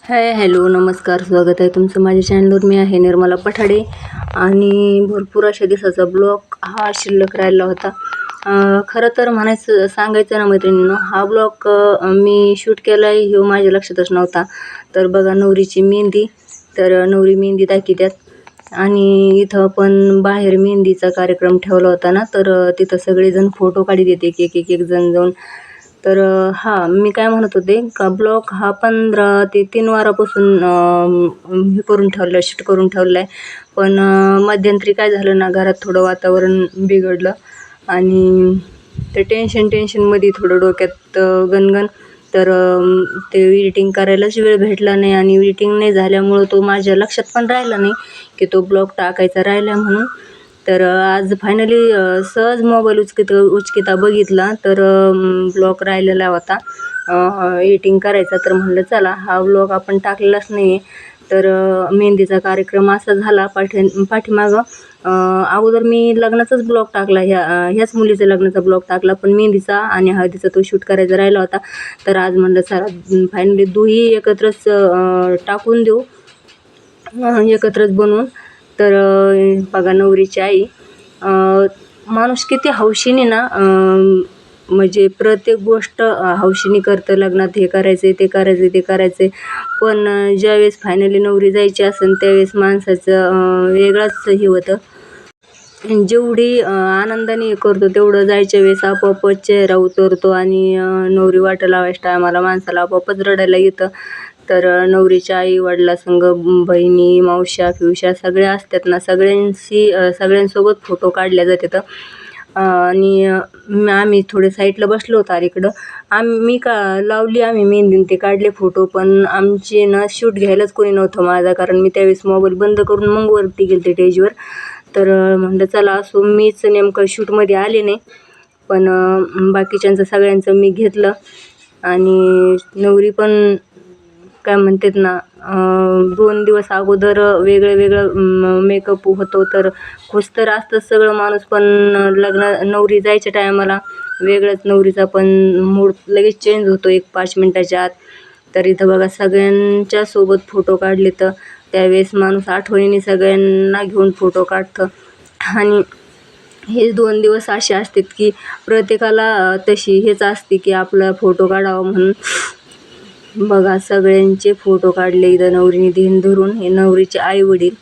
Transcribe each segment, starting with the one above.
Hello नमस्कार, स्वागत आहे तुमचं माझ्या चॅनलवर. मी आहे निर्मला पठाडे आणि भरपूर अशा दिवसाचा ब्लॉग हा शिल्लक राहिला होता. खरं तर सांगायचं ना मैत्रिणींनो, हा ब्लॉग मी शूट केला आहे हे माझ्या लक्षातच नव्हता. तर बघा, नवरीची मेहंदी, तर नवरी मेहंदी दाखवतात आणि इथं पण बाहेर मेहंदीचा कार्यक्रम ठेवला होता ना, तर तिथं सगळेजण फोटो काढीत येते, एक जण जाऊन. तर मी काय म्हणत होते का, ब्लॉग हा 15 ते 3 वारापासून हे करून ठेवलं, शूट करून ठेवलं आहे. पण मध्यंतरी काय झालं ना, घरात थोडं वातावरण बिघडलं आणि ते टेन्शनमध्ये थोडं डोक्यात गणगण. तर ते एडिटिंग करायलाच वेळ भेटला नाही आणि एडिटिंग नाही झाल्यामुळं तो माझ्या लक्षात पण राहिला नाही की तो ब्लॉग टाकायचा राहिला म्हणून. तर आज फायनली सहज मोबाईल उचकिता बघितला, तर ब्लॉग राहिलेला होता एडिटिंग करायचा. तर म्हणलं चला हा ब्लॉग आपण टाकलेलाच नाही आहे. तर मेहंदीचा कार्यक्रम असा झाला पाठीमागं. अगोदर मी लग्नाचाच ब्लॉग टाकला, ह्याच मुलीचा लग्नाचा ब्लॉग टाकला, पण मेहंदीचा आणि हळदीचा तो शूट करायचा राहिला होता. तर आज म्हणलं चला फायनली दोही एकत्रच टाकून देऊ, एकत्रच बनवून. तर बघा, नवरीची आई, माणूस किती हौशीने ना, म्हणजे प्रत्येक गोष्ट हौशीने करतं. लग्नात हे करायचं ते करायचं ते करायचं, पण ज्यावेळेस फायनली नवरी जायची असेल त्यावेळेस माणसाचं वेगळाच हे होतं. जेवढी आनंदाने करतो तेवढं जायच्या वेळेस आपोआपच चेहरा उतरतो आणि नवरी वाट लावायच्या टायमाला माणसाला आपोआपच रडायला येतं. तर नवरीच्या आई वडिलांसंग बहिणी, मावश्या, पिवश्या सगळ्या असतात ना, सगळ्यांसोबत फोटो काढल्या जातात. आणि आम्ही थोडे साईडला बसलो होतो अलीकडं. मी लावली आम्ही मेहंदी, ते काढले फोटो, पण आमचे ना शूट घ्यायलाच कोणी नव्हतं माझा, कारण मी त्यावेळेस मोबाईल बंद करून मग वरती गेले स्टेजवर. तर म्हणलं चला असो, मीच नेमकं शूटमध्ये आले नाही, पण बाकीच्यांचं सगळ्यांचं मी घेतलं. आणि नवरी पण काय म्हणतात ना, 2 दिवस अगोदर वेगळं मेकअप होतो, तर खुश तर असतं सगळं माणूस, पण नवरी जायच्या टायमाला वेगळंच नवरीचा पण मूड लगेच चेंज होतो 5 मिनिटाच्या आत. तर इथं बघा, सगळ्यांच्या सोबत फोटो काढले. तर त्यावेळेस माणूस आठवणीने सगळ्यांना घेऊन फोटो काढतं. आणि हे 2 दिवस असे असतात की प्रत्येकाला तशी हेच असते की आपला फोटो काढावा म्हणून. बघा, सगळ्यांचे फोटो काढले इथं नवरीने दिन धरून. हे नवरीचे आई वडील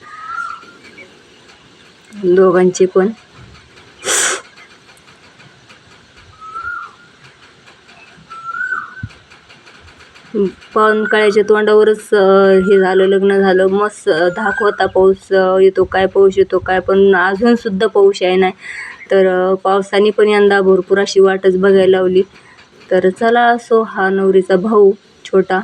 दोघांचे पण. पावणकाळ्याच्या तोंडावरच हे झालं, लग्न झालं. मस्त धाक होता, पाऊस येतो काय, पाऊस येतो काय, पण अजून सुद्धा पाऊस आहे नाही. तर पावसाने पण यंदा भरपूर अशी वाटच बघायला लावली. तर चला असो, हा नवरीचा भाऊ छोटा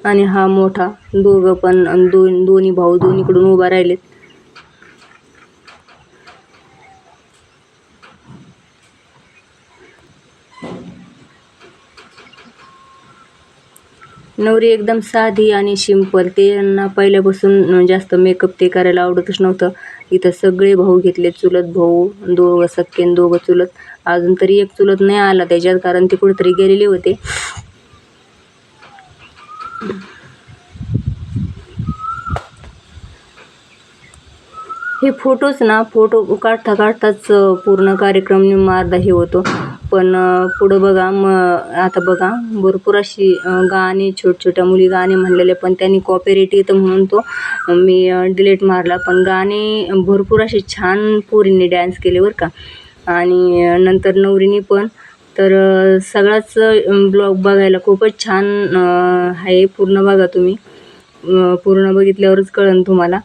आणि हा मोठा, दोघं पण दोन्ही भाऊ दोन्हीकडून उभा राहिलेत. नवरी एकदम साधी आणि सिंपल. त्यांना पहिल्यापासून जास्त मेकअप ते करायला आवडतच नव्हतं. इथं सगळे भाऊ घेतले, चुलत भाऊ, 2 सख्खे आणि 2 चुलत. अजून तरी एक चुलत नाही आला त्याच्यात, कारण ते कुठेतरी गेलेले होते. हे फोटोच ना, फोटो काढताच पूर्ण कार्यक्रम निम्मा अर्धा हे होतो. पण पुढं बघा, आता बघा, भरपूर अशी गाणी, छोट्या मुली गाणे म्हणलेले, पण त्यांनी कॉपीराईट येतं म्हणून तो मी डिलीट मारला. पण गाणे भरपूर असे छान पोरींनी डान्स केले बरं का, आणि नंतर नवरीने पण. तर सगळाच ब्लॉग बघायला खूपच छान आहे. पूर्ण बघा तुम्ही, पूर्ण बघितल्यावरच कळेल तुम्हाला.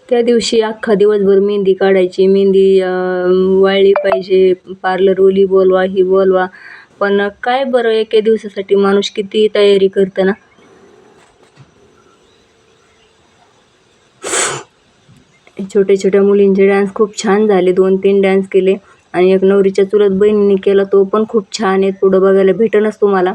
त्या दिवशी अख्खा दिवसभर मेहंदी काढायची, मेहंदी वाळली पाहिजे, पार्लरवाली बोलवा, ही बोलवा. पण काय बरं, एका दिवसासाठी माणूस किती तयारी करतं ना. छोट्या मुलींचे डान्स खूप छान झाले, 2-3 डान्स केले. आणि एक नवरीच्या चुलत बहिणीने केला, तो पण खूप छान आहे. पुढं बघायला भेटेनच तुम्हाला.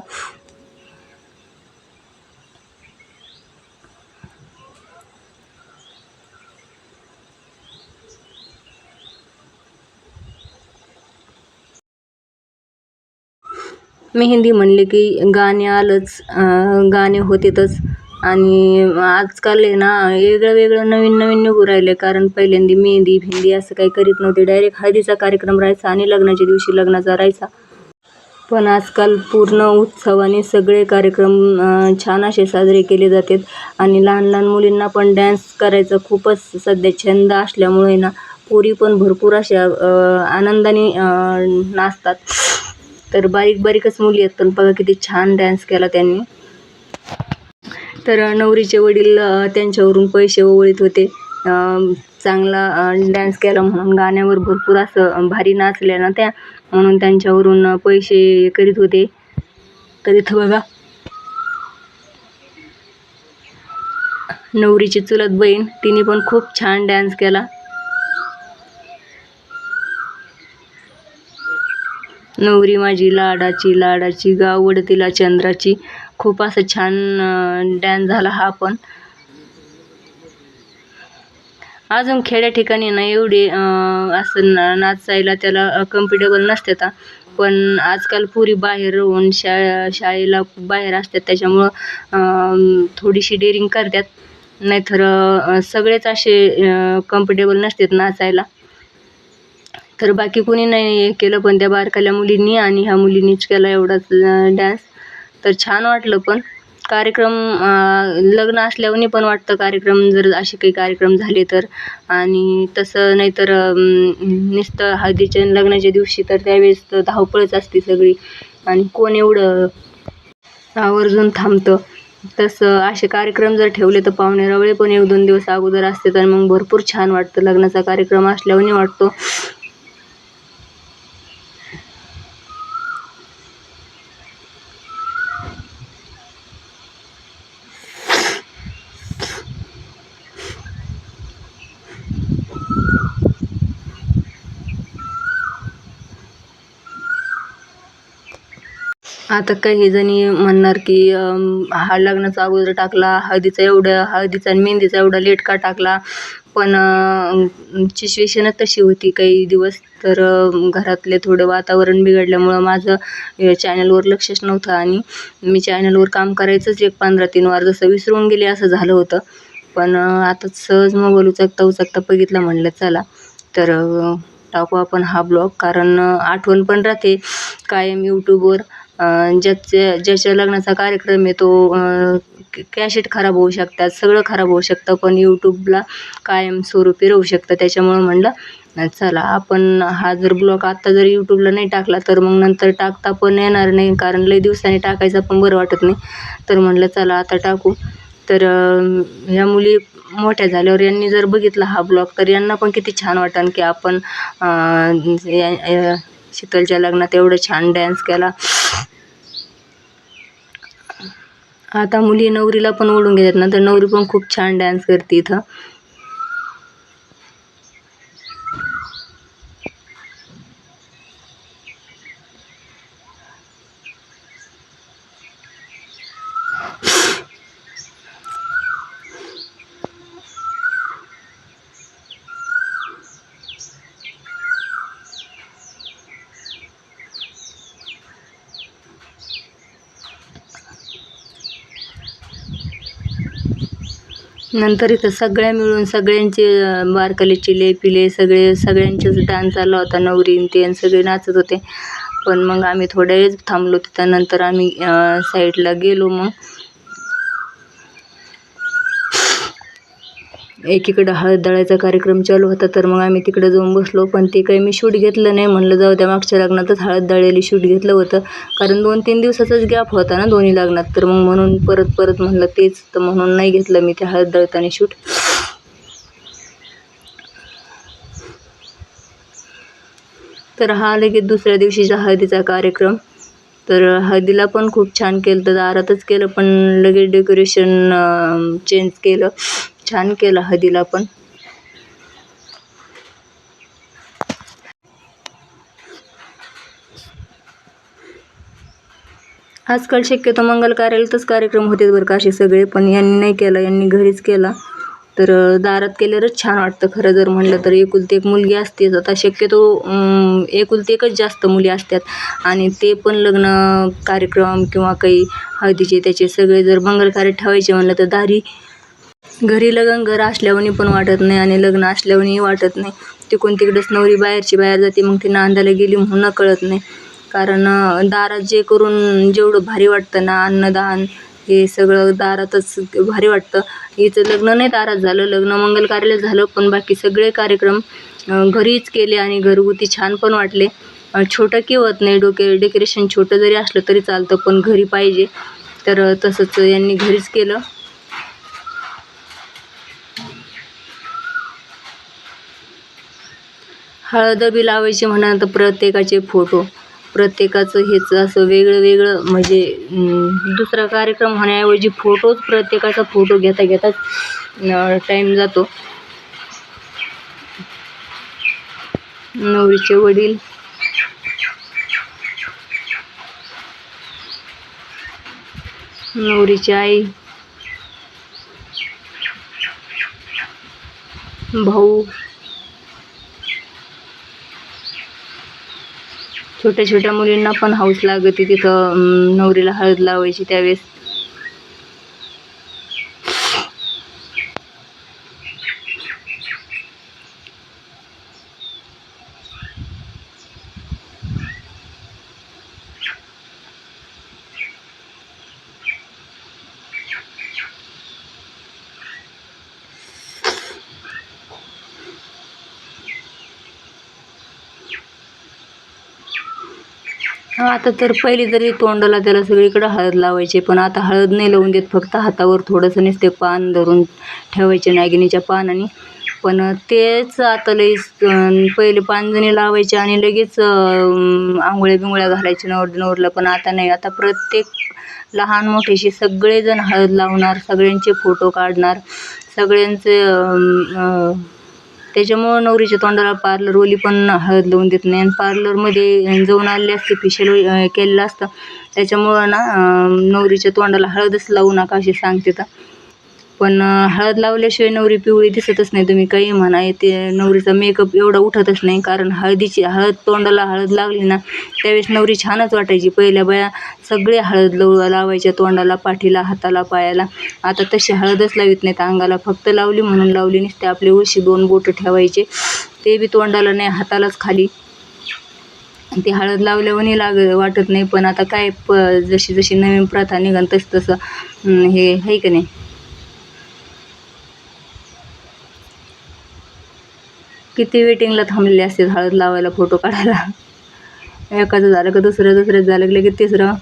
मेहंदी म्हणले की गाणे आलंच, गाणे होतेच. आणि आजकाल आहे ना वेगळं नवीन नवीन निघू राहिले. कारण पहिल्यांदा मेहंदी भिंदी असं काही करीत नव्हते, डायरेक्ट हळदीचा कार्यक्रम राहायचा आणि लग्नाच्या दिवशी लग्नाचा राहायचा. पण आजकाल पूर्ण उत्सवाने सगळे कार्यक्रम छान असे साजरे केले जातात. आणि लहान लहान मुलींना पण डान्स करायचा खूपच सध्या छंद असल्यामुळे ना पोरी पण भरपूर अशा आनंदाने नाचतात. तर बारीकच मुली आहेत, पण बघा किती छान डान्स केला त्यांनी. तर नवरीचे वडील त्यांच्यावरून पैसे ओवळीत होते. चांगला डान्स केला म्हणून, गाण्यावर भरपूर असं भारी नाचल्या ना त्या, म्हणून त्यांच्यावरून पैसे करीत होते. तर इथं बघा नवरीची चुलत बहीण, तिने पण खूप छान डान्स केला. नवरी माझी लाडाची गावड तिला चंद्राची, खूप असं छान डान्स झाला हा पण. अजून खेड्या ठिकाणी ना एवढे असं नाचायला त्याला कम्फर्टेबल नसतात. पण आजकाल पुरी बाहेर राहून शाळेला बाहेर असतात, त्याच्यामुळं थोडीशी डेअरिंग करतात. नाहीतर सगळेच असे कम्फर्टेबल नसतात नाचायला. तर बाकी कोणी नाही केलं, पण त्या बारकाल्या मुलींनी आणि ह्या मुलींनीच केला एवढाच डान्स. तर छान वाटलं. पण कार्यक्रम लग्न असल्यावर पण वाटतं कार्यक्रम, जर असे काही कार्यक्रम झाले तर. आणि तसं नाही तर नुसतं हळदीच्या लग्नाच्या दिवशी तर त्यावेळेस तर धावपळच असते सगळी, आणि कोण एवढं आवर्जून थांबतं. तसं असे कार्यक्रम जर ठेवले तर पाहुणे रावळे पण 1-2 दिवस अगोदर असतात, आणि मग भरपूर छान वाटतं. लग्नाचा कार्यक्रम असल्यावर वाटतो. आता काही जणी म्हणणार की हा लग्नाचा अगोदर टाकला, हळदीचा आणि मेहंदीचा एवढा लेट का टाकला. पण सिच्युएशनच तशी होती काही दिवस. तर घरातले थोडं वातावरण बिघडल्यामुळं माझं चॅनलवर लक्षच नव्हतं, आणि मी चॅनलवर काम करायचंच 15-3 वार जसं विसरून गेले असं झालं होतं. पण आता सहज मोबाईल उचकता बघितलं, म्हणलं चला तर टाकू आपण हा ब्लॉग. कारण आठवण पण राहते कायम यूट्यूबवर. ज्याच्या लग्नाचा कार्यक्रम आहे तो कॅसेट खराब होऊ शकतात, सगळं खराब होऊ शकतं, पण यूट्यूबला कायमस्वरूपी राहू शकतं. त्याच्यामुळं म्हणलं चला आपण हा जर ब्लॉग आत्ता जर यूट्यूबला नाही टाकला तर मग नंतर टाकता पण येणार नाही, कारण लई दिवसांनी टाकायचं पण बरं वाटत नाही. तर म्हणलं चला आता टाकू. तर ह्या मुली मोठ्या झाल्यावर यांनी जर बघितला हा ब्लॉग तर यांना पण किती छान वाटेल की आपण शीतलच्या लग्नात एवढं छान डान्स केला. आता मुली नवरीला पण ओढून घेतात ना, तर नवरी पण खूप छान डान्स करते इथं. नंतर इथं सगळ्या मिळून सगळ्यांचे बारकाले चिले पिले सगळ्यांचेच डान्स चालला होता. नवरी ते सगळे नाचत होते. पण मग आम्ही थोड्या वेळच थांबलो. त्यानंतर आम्ही साईडला गेलो. मग एकीकडं हळद दळायचा कार्यक्रम चालू होता, तर मग आम्ही तिकडे जाऊन बसलो. पण ते काही मी शूट घेतलं नाही, म्हणलं जाऊ द्या, मागच्या लग्नातच हळद दळलेली शूट घेतलं होतं. कारण 2-3 दिवसाचाच गॅप होता ना दोन्ही लग्नात, तर मग म्हणून परत म्हणलं तेच, तर म्हणून नाही घेतलं मी ते हळद दळताना शूट. तर हा लगेच दुसऱ्या दिवशीचा हळदीचा कार्यक्रम. तर हळदीला पण खूप छान केलं, तर दारातच केलं, पण लगेच डेकोरेशन चेंज केलं, छान केलं हळदीला पण. आजकाल शक्यतो मंगल कार्यालयातच कार्यक्रम होते बरं का असे सगळे, पण यांनी नाही केला, यांनी घरीच केला. तर दारात केल्यावरच छान वाटतं खरं जर म्हणलं तर. एकुलती एक मुलगी असतेच. आता शक्यतो एकुलती एकच जास्त मुली असतात आणि ते पण लग्न कार्यक्रम किंवा काही हळदीचे त्याचे सगळे जर मंगल कार्य ठेवायचे म्हणलं तर दारी घरी घर असल्यावानी पण वाटत नाही आणि लग्न असल्यावानी वाटत नाही. तिकडून तिकडेच नवरी बाहेरची बाहेर जाते, मग ती नांदायला गेली म्हणून कळत नाही. कारण दारात जे करून जेवढं भारी वाटतं ना, अन्नदान हे सगळं दारातच भारी वाटतं. हिचं लग्न नाही दारात झालं, लग्न मंगल कार्यालय झालं, पण बाकी सगळे कार्यक्रम घरीच केले आणि घरगुती छान पण वाटले. छोटं किंवत नाही, डेकोरेशन छोटं जरी असलं तरी चालतं, पण घरी पाहिजे. तर तसंच यांनी घरीच केलं. हळद बी लावायची म्हणा तर प्रत्येकाचे फोटो, प्रत्येकाचं हेच असं वेगळं वेगळं म्हणजे दुसरा कार्यक्रम होण्याऐवजी फोटोच प्रत्येकाचा फोटो घेताच टाईम जातो. नवरीचे वडील, नवरीची आई, भाऊ, छोट्या छोट्या मुलींना पण हौस लागते तिथं नवरीला हळद लावायची त्यावेळेस. आता तर पहिली तरी तोंडाला त्याला सगळीकडे हळद लावायची, पण आता हळद नाही लावून देत, फक्त हातावर थोडंसं नुसते पान धरून ठेवायचे नागिनीच्या पानाने. पण तेच आता लई पहिले पानजणी लावायचे आणि लगेच आंघोळ्या बिंगोळ्या घालायचे नवरदेवाला. पण आता नाही, आता प्रत्येक लहान मोठेशी सगळेजण हळद लावणार, सगळ्यांचे फोटो काढणार, सगळ्यांचे त्याच्यामुळं नवरीच्या तोंडाला पार्लरवाली पण हळद लावून देत नाही. आणि पार्लरमध्ये जाऊन आलेले असते, फेशियल केलेलं असतं, त्याच्यामुळं ना नवरीच्या तोंडाला हळदच लावू नका असे सांगते तर. पण हळद लावल्याशिवाय नवरी पिवळी दिसतच नाही. तुम्ही काही म्हणा, ते नवरीचा मेकअप एवढा उठतच नाही. कारण हळद तोंडाला हळद लागली ना त्यावेळेस नवरी छानच वाटायची. पहिल्या बाया सगळे हळद लावायच्या तोंडाला, पाठीला, हाताला, पायाला. आता तशी हळदच लावित नाहीत अंगाला, फक्त लावली म्हणून लावली नसते. आपले उशी 2 बोटं ठेवायचे, ते बी तोंडाला नाही, हातालाच खाली. ते हळद लावल्यावानी वाटत नाही. पण आता काय जशी जशी नवीन प्रथा निघन तसं हे आहे का नाही. किती वेटिंगला थांबलेले असतात हळद लावायला, फोटो काढायला. एकाचं झालं का दुसरं झालं की लगेच तिसरं.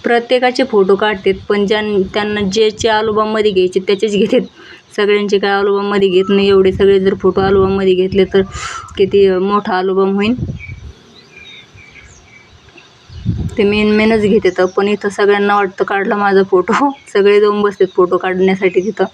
प्रत्येकाचे फोटो काढतात, पण त्यांना ज्याचे अल्बममध्ये घ्यायचे त्याचेच घेतात. सगळ्यांचे काय अल्बममध्ये घेत नाही. एवढे सगळे जर फोटो अल्बममध्ये घेतले तर किती मोठा अल्बम होईल. ते मेनच घेतात. पण इथं सगळ्यांना वाटतं काढला माझा फोटो, सगळे जाऊन बसतात फोटो काढण्यासाठी तिथं.